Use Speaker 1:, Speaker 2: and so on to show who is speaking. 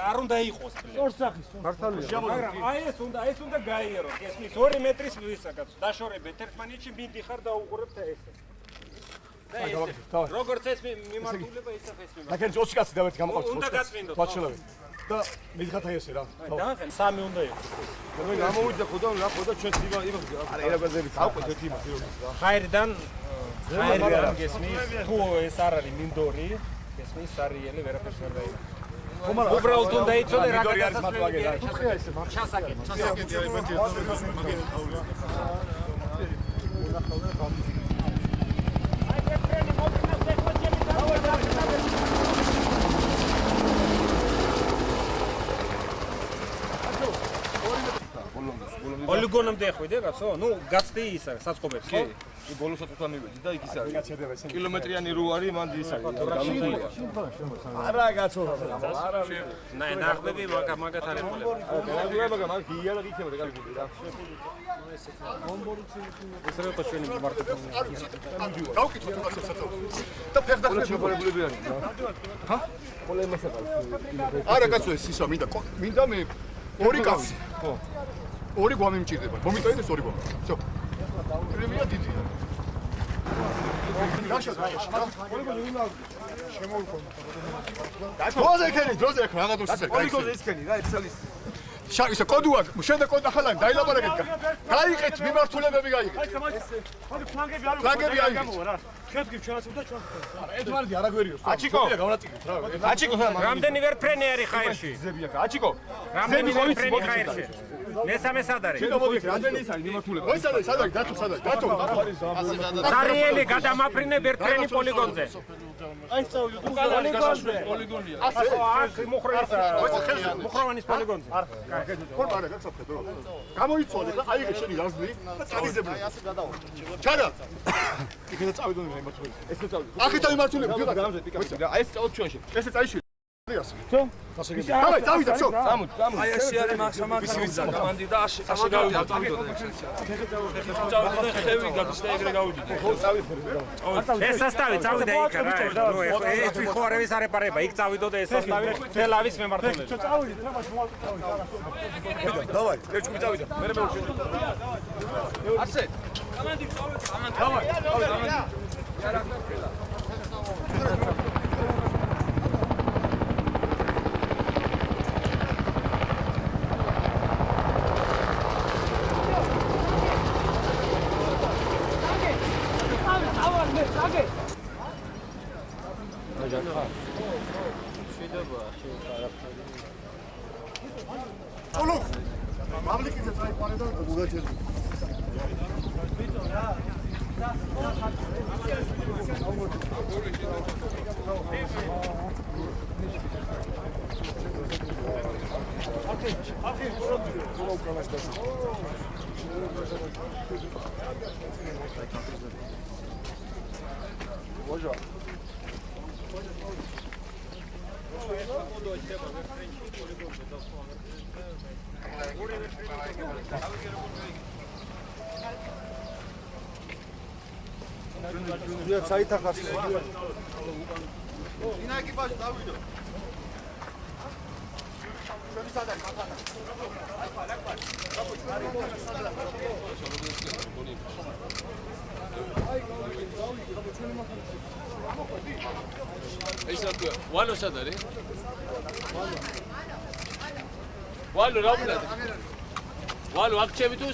Speaker 1: არ უნდა იყოს.
Speaker 2: ორსახის.
Speaker 3: მართალია.
Speaker 1: მაგრამ აი ეს უნდა გაიაროთ. ესმის 2 მეტრის ვისაკაც. დაშორებით ერთმანეთში მიდიხარ და უყურებთ ესე. როგორც ეს მიმართულება ისე ეს მიმართულება.
Speaker 3: ლაკენ 20 კაცი დავერთ გამოყავთ.
Speaker 1: უნდა გაწმინდოთ.
Speaker 3: ვაჩელავი. და მიდიხართ აი ესე რა.
Speaker 1: დაახენ 3 უნდა იყოს.
Speaker 3: მე გამოვიდა ხო და რა ხო და ჩვენც არა ერაგაზებით აუყვეთ ერთი იმას რა.
Speaker 1: ხაირიდან გესმის თუ ეს არ არის მინდორი, გესმის სარიელი ვერაფერს ვერ დაიწყო. უბრალოდ უნდა იცოდე რა გადასასვლელია. ჩასაკეთ. პოლიგონამდე ხვიდე კაცო? ნუ გაცდი ის არის საწყობებს ხო?
Speaker 3: კი ბოლოსაც უთან მივედი და იქ ის არის. კილომეტრიანი რო არის მან ის არის. არა კაცო არა.
Speaker 1: ნახბები მაგათ არის პოლები.
Speaker 3: მაგრამ მაგ გიალა გიქებოდა კარგული რა.
Speaker 1: ეს რა ხო ჩვენი მარტო.
Speaker 3: გავკითხოთ უკაცო საწოლო. და ფეხდახრები პოლები არის რა. ჰა? პოლემასა ყავს. არა კაცო ეს ისა მინდა მე ორი კაცი. ხო. ორი გვამი მჭირდება. მომიტოვეთ ეს ორი გვამი. всё. პრემია დიდია. დროზე იქ რაღაც უსწრებს. პოლიგონზე ისქენი რა ექსელის. ისე კოდუა, შენდა კოდა ხალანი დაილაპარაკეთ. გაიყეთ მიმართულებები გაიყეთ. ფლანგები არ გამოვა რა. შევდგებ ჩვენაც და ჩვენ. არა, ერთმანეთი არ აგვერიოს. აჩიკო, გავნაწილეთ რა. აჩიკო,
Speaker 1: რამდენი ვერფრენი არის ხაირში?
Speaker 3: ზებია. აჩიკო.
Speaker 1: რამდენი ვერფრენი ხაირში? მესამე სად არის?
Speaker 3: რამდენი ის არის მიმართულება? ой, სად არის? დათო.
Speaker 1: სარიელი გადამაფრინებ ერთფრენი პოლიგონზე.
Speaker 2: აი სწავლი პოლიგონზე.
Speaker 1: პოლიგონია. აქ მუხროვანის პოლიგონზე.
Speaker 3: ხო, არა, გაცოფეთ რა. გამოიწოდე და აიღე შენი გაზნი და წაგიზებდი. აი ასე გადავა. ჩარა. იქედა წავიდო მიმართულება. ესე წავიდო. ახეთა მიმართულება, გიოდა გამზე პიკაპი. აი ეს წავიდ ჩვენში. ესე წაიშვი. ხო? დავай, წავიდა, всё.
Speaker 2: აი ეს არის მაქსიმალურად კომანდი და ასე გავიდა. წავიდო. ხევი გადის და ეგრე გავიდით.
Speaker 3: ხო, წავიდე.
Speaker 1: ეს სასტავი წავიდა იქ რა. ნუ ეს ხო არ არის არეპარება. იქ წავიდო და ეს სასტავი თელავის მემართულებით.
Speaker 2: წავიდით რა მას მოალწავით.
Speaker 3: დავაი, ერთში წავიდა. მე
Speaker 2: ასე. კომანდი წავიდეთ.
Speaker 3: დავაი. Olo. Mamlikizet ayıphaneda uğraşırdı. Hoca. Dünya sayı takası. Yine ekipaj davuydu.
Speaker 2: ეს რა ვალო სად არის? ვალო რა ვუყურებ? ვალო აქ ჩემი თუ